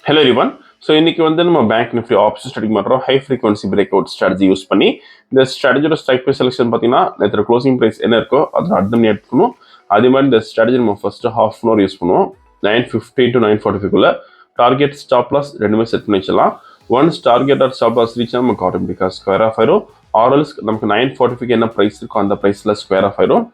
Hello everyone. So இன்னைக்கு வந்து நம்ம பேங்க் நிஃப்டி ஆப்ஷன் ஸ்ட்ராட்டஜி பண்றோம். High frequency break out strategy use பண்ணி இந்த ஸ்ட்ராட்டஜியோட ஸ்ட்ரைக் ப்ரைஸ் செலக்ஷன் பார்த்தீங்கன்னா நேற்று க்ளோசிங் ப்ரைஸ் என்ன இருக்கோ அதை அட்டன் பண்ணி எடுத்துக்கணும். அதே மாதிரி இந்த ஸ்ட்ராட்டஜி நம்ம first half an hour use பண்ணுவோம். 9:50 to 9:45 டார்கெட் ஸ்டாப் லாஸ் ரெண்டுமே செட் பண்ணி வச்சிடலாம். Once target or stop loss reach நமக்கு ஆட்டோமேட்டிக்காக ஸ்கொயர் ஆஃப் ஆயிரும். ஆர்எல்ஸ் நமக்கு 9:45 என்ன ப்ரைஸ் இருக்கோ அந்த ப்ரைஸில் ஸ்கொயர் ஆஃப் ஆயிரும்.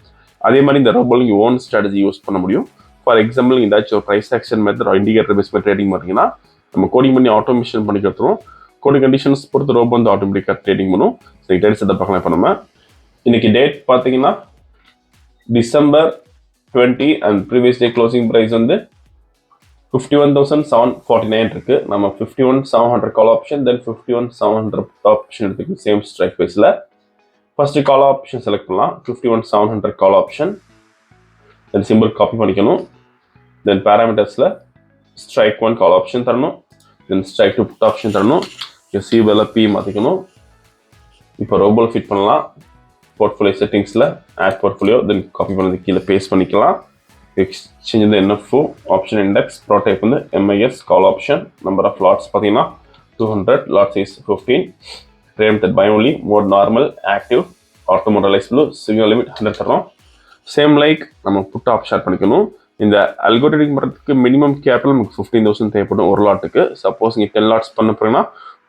அதே மாதிரி இந்த ரோபோல் நீங்கள் ஓன் ஸ்ட்ராட்டஜி யூஸ் பண்ண முடியும். ஃபார் எக்ஸாம்பிள் ஏதாச்சும் ஒரு price action method indicator base trading பண்ணுறீங்கன்னா நம்ம கோடிங் பண்ணி ஆட்டோமேஷன் பண்ணி கொடுத்துருவோம். கோடிங் கண்டிஷன்ஸ் பொறுத்து ரோபோ வந்து ஆட்டோமேட்டிக்காக ட்ரேடிங் பண்ணும். சரி, டேட் செட்டப் பார்க்கலாம். இப்போ நம்ம இன்னைக்கு டேட் பார்த்தீங்கன்னா December 20 and previous day closing price வந்து 51,749 இருக்கு. நம்ம 51,700 கால் ஆப்ஷன் தென் 51,700 ஆப்ஷன் எடுத்துக்கு சேம் ஸ்ட்ரைக் ப்ரைஸில் ஃபர்ஸ்ட் கால் ஆப்ஷன் செலக்ட் பண்ணலாம். 51,700 call option then simple copy பண்ணிக்கணும். தென் பேராமீட்டர்ஸில் ஸ்ட்ரைக் 1 கால் ஆப்ஷன் தரணும். தென் ஸ்ட்ரைக் 2 புட் ஆப்ஷன் தரணும். சிபிஎல் பி மாற்றிக்கணும். இப்போ ரோபோல் ஃபிட் பண்ணலாம். போர்ட்ஃபோலியோ செட்டிங்ஸில் ஆட் போர்ட்ஃபோலியோ தென் காப்பி பண்ணது கீழே பேஸ்ட் பண்ணிக்கலாம். எக்ஸ்சேஞ்ச் வந்து என்எஃப்ஓ ஆப்ஷன் இண்டெக்ஸ் ப்ரோடைப் வந்து MIS call option number of lots பார்த்தீங்கன்னா 200 lot size 15 trade method buy only mode normal active auto மோடலைஸ் ப்ளூ சிக்னல் லிமிட் 100 தரோம். சேம் லைக் நம்ம புட் ஆப்ஷன் ஆட் பண்ணிக்கணும். இந்த அல்கோ ட்ரேடிங் பண்ணுறதுக்கு மினிமம் கேபிட்டல் நமக்கு 15,000 தேவைப்படும் ஒரு லாட்டுக்கு. சப்போஸ் நீங்கள் 10 லாட்ஸ் பண்ண போறீங்கன்னா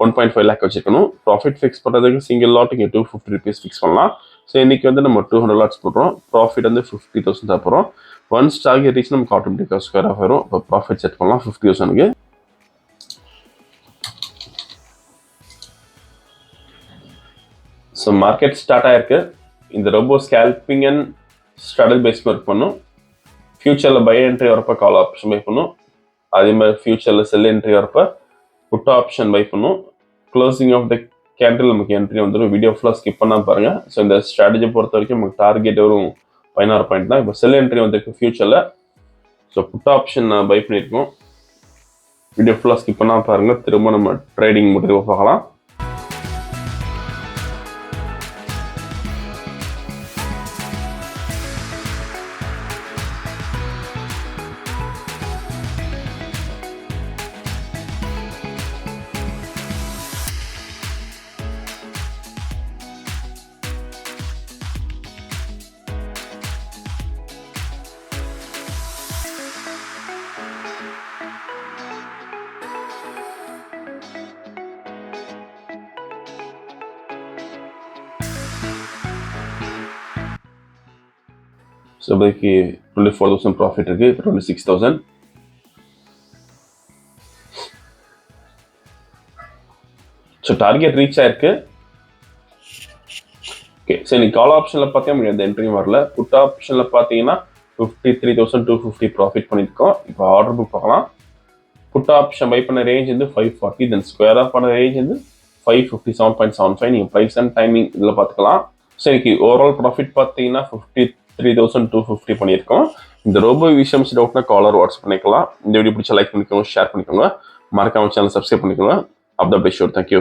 1.5 lakh வச்சுக்கணும். ப்ராஃபிட் ஃபிக்ஸ் பண்ணுறதுக்கு சிங்கிள் லாட்டுக்கு 250 rupees ஃபிக்ஸ் பண்ணலாம். ஸோ இன்னைக்கு வந்து நம்ம 200 லாட்ஸ் போடுறோம். ப்ராஃபிட் வந்து 50,000 தான் போகிறோம். ஒன்ஸ் டார்கெட் ரீச் நமக்கு ஆட்டோமேட்டிக்காக ஸ்கொயர் ஆஃப் வரும். இப்போ ப்ராஃபிட் செட் பண்ணலாம் 50,000க்கு. ஸோ மார்க்கெட் ஸ்டார்ட் ஆயிருக்கு. இந்த robo scalping and strategy base work பண்ணும். ஃபியூச்சரில் பை என்ட்ரி வரப்போ கால் ஆப்ஷன் பை பண்ணும். அதே மாதிரி ஃபியூச்சரில் செல் என்ட்ரி வரப்போ புட் ஆப்ஷன் பை பண்ணும். க்ளோசிங் ஆஃப் த கேண்டில் நமக்கு என்ட்ரி வந்துடும். வீடியோ ஃபுல்லாக ஸ்கிப் பண்ணால் பாருங்கள். ஸோ இந்த ஸ்ட்ராட்டஜி பொறுத்த வரைக்கும் நமக்கு டார்கெட் வரும் 16 பாயிண்ட் தான். இப்போ செல் என்ட்ரி வந்திருக்கு ஃபியூச்சரில். ஸோ புட் ஆப்ஷன் நான் பை பண்ணியிருக்கோம். வீடியோ ஃபுல்லாக ஸ்கிப் பண்ணால் பாருங்கள். திரும்ப நம்ம ட்ரேடிங் முடிவு பார்க்கலாம். ஸோ இப்போதைக்கு 24,000 ப்ராஃபிட் இருக்குது. இப்போ 26,000. ஸோ டார்கெட் ரீச் ஆயிருக்கு. ஓகே, சரி நீ கால் ஆப்ஷனில் பார்த்தீங்கன்னா எந்த என்ட்ரியும் வரல. புட் ஆப்ஷனில் பார்த்தீங்கன்னா 53,250 ப்ராஃபிட் பண்ணியிருக்கோம். இப்போ ஆர்டர் புக் பார்க்கலாம். புட் ஆப்ஷன் பை பண்ண ரேஞ்ச் வந்து 540 தென் ஸ்கொயர் ஆஃப் பண்ண ரேஞ்ச் வந்து 557.75. நீங்கள் ப்ரைஸ் அண்ட் டைமிங் இதில் பார்த்துக்கலாம். ஸோ இன்னைக்கு ஓவரால் ப்ராஃபிட் பார்த்தீங்கன்னா 53,250 பண்ணியிருக்கோம். இந்த ரோபோ விஷயம் டவுட்னா காலர் வாட்ஸ்அப் பண்ணிக்கலாம். இந்த வீடியோ பிடிச்சா லைக் பண்ணிக்கோங்க, ஷேர் பண்ணிக்கோங்க, மறக்காம சேனல் சப்ஸ்கிரைப் பண்ணிக்கோங்க. Update sure. தேங்க்யூ.